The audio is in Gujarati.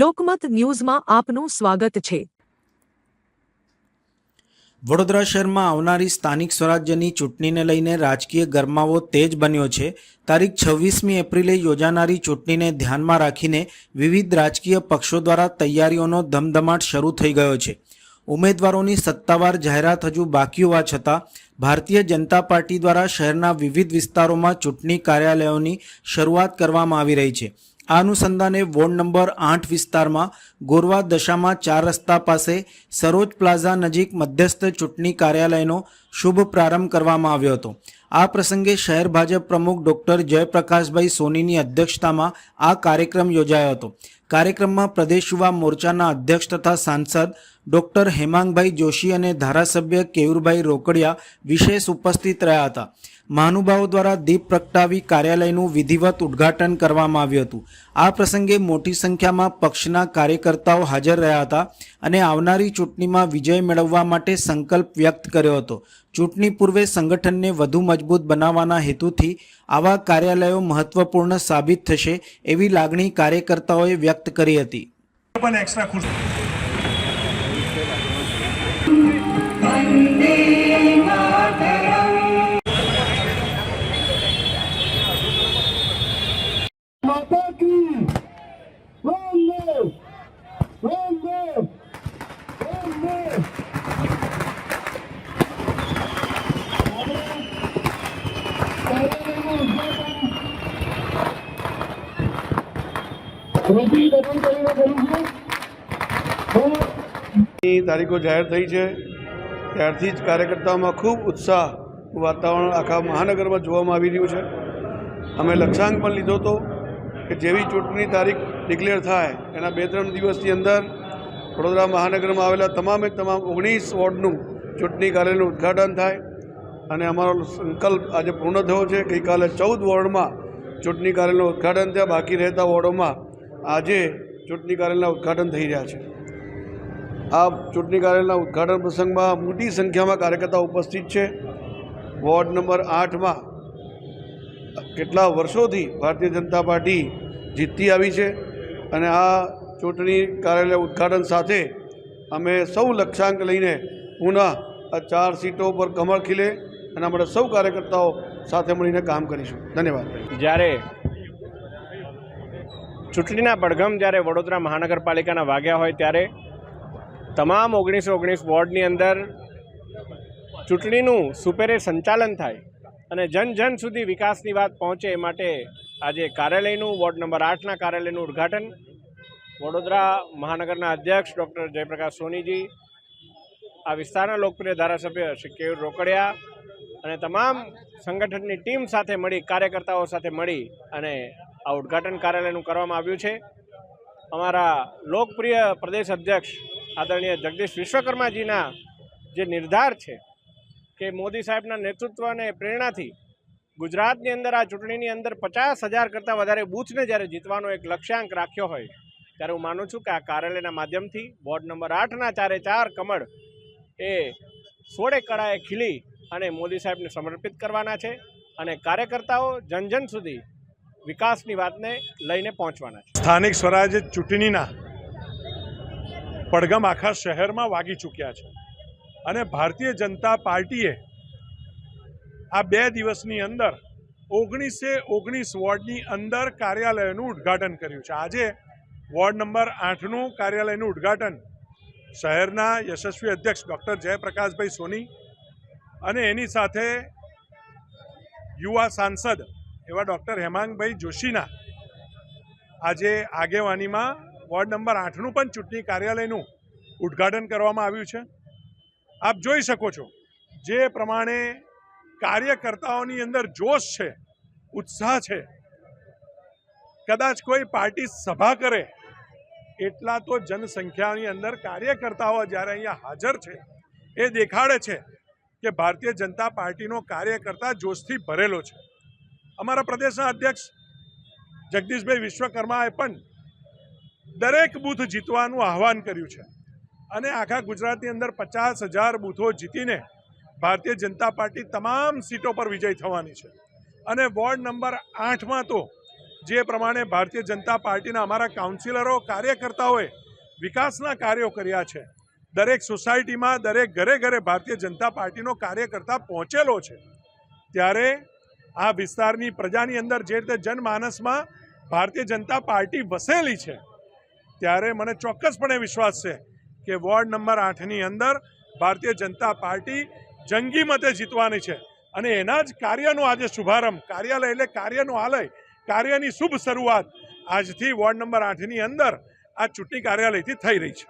લોકમત ન્યૂઝમાં આપનું સ્વાગત છે। વડોદરા શહેરમાં આવનારી સ્થાનિક સ્વરાજ્યની ચૂંટણીને લઈને રાજકીય ગરમાવો તેજ બન્યો છે। તારીખ 26મી એપ્રિલે યોજાનારી ચૂંટણીને ધ્યાનમાં રાખીને વિવિધ રાજકીય પક્ષો દ્વારા તૈયારીઓનો ધમધમાટ શરૂ થઈ ગયો છે। ઉમેદવારોની સત્તાવાર જાહેરાત હજુ બાકી હોવા છતાં ભારતીય જનતા પાર્ટી દ્વારા શહેરના વિવિધ વિસ્તારોમાં ચૂંટણી કાર્યાલયોની શરૂઆત કરવામાં આવી રહી છે। આ અનુસંધાને વોર્ડ નંબર 8 વિસ્તારમાં ગોરવા દશામાં 4 રસ્તા પાસે સરોજ પ્લાઝા નજીક મધ્યસ્થ ચૂંટણી કાર્યાલયનો શુભ પ્રારંભ કરવામાં આવ્યો હતો। આ પ્રસંગે શહેર ભાજપ પ્રમુખ ડોક્ટર જયપ્રકાશભાઈ સોનીની અધ્યક્ષતામાં આ કાર્યક્રમ યોજાયો હતો। કાર્યક્રમમાં પ્રદેશ યુવા મોરચાના અધ્યક્ષ તથા સાંસદ ડોક્ટર હેમાંગભાઈ જોશી અને ધારાસભ્ય કેયુરભાઈ રોકડિયા વિશેષ ઉપસ્થિત રહ્યા હતા। મહાનુભાવો દ્વારા દીપ પ્રગટાવી કાર્યાલયનું વિધિવત ઉદ્ઘાટન કરવામાં આવ્યું હતું। આ પ્રસંગે મોટી સંખ્યામાં પક્ષના કાર્યકર્તાઓ હાજર રહ્યા હતા અને આવનારી ચૂંટણીમાં વિજય મેળવવા માટે સંકલ્પ વ્યક્ત કર્યો હતો। ચૂંટણી પૂર્વે સંગઠનને વધુ મજબૂત બનાવવાના હેતુથી આવા કાર્યાલયો મહત્વપૂર્ણ સાબિત થશે એવી લાગણી કાર્યકર્તાઓએ વ્યક્ત કરી હતી। તારીખો જાહેર થઈ છે ત્યારથી જ કાર્યકર્તાઓમાં ખૂબ ઉત્સાહ વાતાવરણ આખા મહાનગરમાં જોવામાં આવી રહ્યું છે। અમે લક્ષ્યાંક પણ લીધો હતો કે જેવી ચૂંટણી તારીખ ડિક્લેર થાય એના 2-3 દિવસની અંદર વડોદરા મહાનગરમાં આવેલા તમામ 19 વોર્ડનું ચૂંટણી કાર્યાલયનું ઉદ્ઘાટન થાય અને અમારો સંકલ્પ આજે પૂર્ણ થયો છે। ગઈકાલે 14 વોર્ડમાં ચૂંટણી કાર્યાલયનું ઉદ્ઘાટન થયા, બાકી રહેતા વોર્ડોમાં આજે ચૂંટણી કાર્યાલયના ઉદ્ઘાટન થઈ રહ્યા છે। આ ચૂંટણી કાર્યાલયના ઉદ્ઘાટન પ્રસંગમાં મોટી સંખ્યામાં કાર્યકર્તાઓ ઉપસ્થિત છે। વોર્ડ નંબર 8માં કેટલા વર્ષોથી ભારતીય જનતા પાર્ટી જીતતી આવી છે અને આ ચૂંટણી કાર્યાલય ઉદ્ઘાટન સાથે અમે સૌ લક્ષ્યાંક લઈને પુનઃ આ 4 સીટો પર કમળ ખીલે અને આપણે સૌ કાર્યકર્તાઓ સાથે મળીને કામ કરીશું। ધન્યવાદ। જ્યારે ચૂંટણીના પડઘમ જ્યારે વડોદરા મહાનગરપાલિકાના વાગ્યા હોય ત્યારે તમામ 19 વોર્ડની અંદર ચૂંટણીનું સુપેરે સંચાલન થાય અને જન જન સુધી વિકાસની વાત પહોંચે એ માટે આજે કાર્યાલયનું વોર્ડ નંબર 8ના કાર્યાલયનું ઉદ્ઘાટન વડોદરા મહાનગરના અધ્યક્ષ ડૉક્ટર જયપ્રકાશ સોનીજી, આ વિસ્તારના લોકપ્રિય ધારાસભ્ય શ્રી કેયુર રોકડિયા અને તમામ સંગઠનની ટીમ સાથે મળી, કાર્યકર્તાઓ સાથે મળી અને આ ઉદ્ઘાટન કાર્યાલયનું કરવામાં આવ્યું છે। અમારા લોકપ્રિય પ્રદેશ અધ્યક્ષ આદરણીય જગદીશ વિશ્વકર્માજીના જે નિર્ધાર છે કે મોદી સાહેબના નેતૃત્વ અને પ્રેરણાથી ગુજરાતની અંદર આ ચૂંટણીની અંદર 50,000 કરતાં વધારે બૂથને જ્યારે જીતવાનો એક લક્ષ્યાંક રાખ્યો હોય ત્યારે હું માનું છું કે આ કાર્યાલયના માધ્યમથી વોર્ડ નંબર 8ના 4 કમળ એ 16 કળાએ ખીલી અને મોદી સાહેબને સમર્પિત કરવાના છે અને કાર્યકર્તાઓ જન જન સુધી વિકાસની વાતને લઈને પહોંચવાના છે। સ્થાનિક સ્વરાજ્ય ચૂંટણીના પડઘમ આખા શહેરમાં વાગી ચૂક્યા છે અને ભારતીય જનતા પાર્ટીએ આ 2 દિવસની અંદર 19 વોર્ડની અંદર કાર્યાલયોનું ઉદ્ઘાટન કર્યું છે। આજે વોર્ડ નંબર 8નું કાર્યાલયનું ઉદ્ઘાટન શહેરના યશસ્વી અધ્યક્ષ ડૉક્ટર જયપ્રકાશભાઈ સોની અને એની સાથે યુવા સાંસદ એવા ડૉક્ટર હેમાંગભાઈ જોશીના આજે આગેવાનીમાં વોર્ડ નંબર 8નું પણ ચૂંટણી કાર્યાલયનું ઉદ્ઘાટન કરવામાં આવ્યું છે। આપ જોઈ શકો છો જે પ્રમાણે કાર્યકર્તાઓની અંદર જોશ છે, ઉત્સાહ છે। કદાચ કોઈ પાર્ટી સભા કરે એટલા તો જનસંખ્યાની અંદર કાર્યકર્તાઓ જ્યારે અહીંયા હાજર છે એ દેખાડે છે કે ભારતીય જનતા પાર્ટીનો કાર્યકર્તા જોશથી ભરેલો છે। અમારા પ્રદેશના અધ્યક્ષ જગદીશભાઈ વિશ્વકર્માએ પણ દરેક બૂથ જીતવાનું આહવાન કર્યું છે અને આખા ગુજરાતની અંદર 50,000 બૂથો જીતીને ભારતીય જનતા પાર્ટી તમામ સીટો પર વિજય થવાની છે અને વોર્ડ નંબર 8માં તો જે પ્રમાણે ભારતીય જનતા પાર્ટીના અમારા કાઉન્સિલરો કાર્યકર્તાઓએ વિકાસના કાર્યો કર્યા છે, દરેક સોસાયટીમાં દરેક ઘરે ઘરે ભારતીય જનતા પાર્ટીનો કાર્યકર્તા પહોંચેલો છે, ત્યારે આ વિસ્તારની પ્રજાની અંદર જે રીતે જનમાનસમાં ભારતીય જનતા પાર્ટી વસેલી છે, ત્યારે મને ચોક્કસપણે વિશ્વાસ છે કે વોર્ડ નંબર 8ની અંદર ભારતીય જનતા પાર્ટી જંગી મતે જીતવાની છે અને એના જ કાર્યનો આજે શુભારંભ, કાર્યાલય એટલે કાર્યનો આલય, કાર્યની શુભ શરૂઆત આજથી વોર્ડ નંબર 8ની અંદર આ ચૂંટણી કાર્યાલયથી થઈ રહી છે.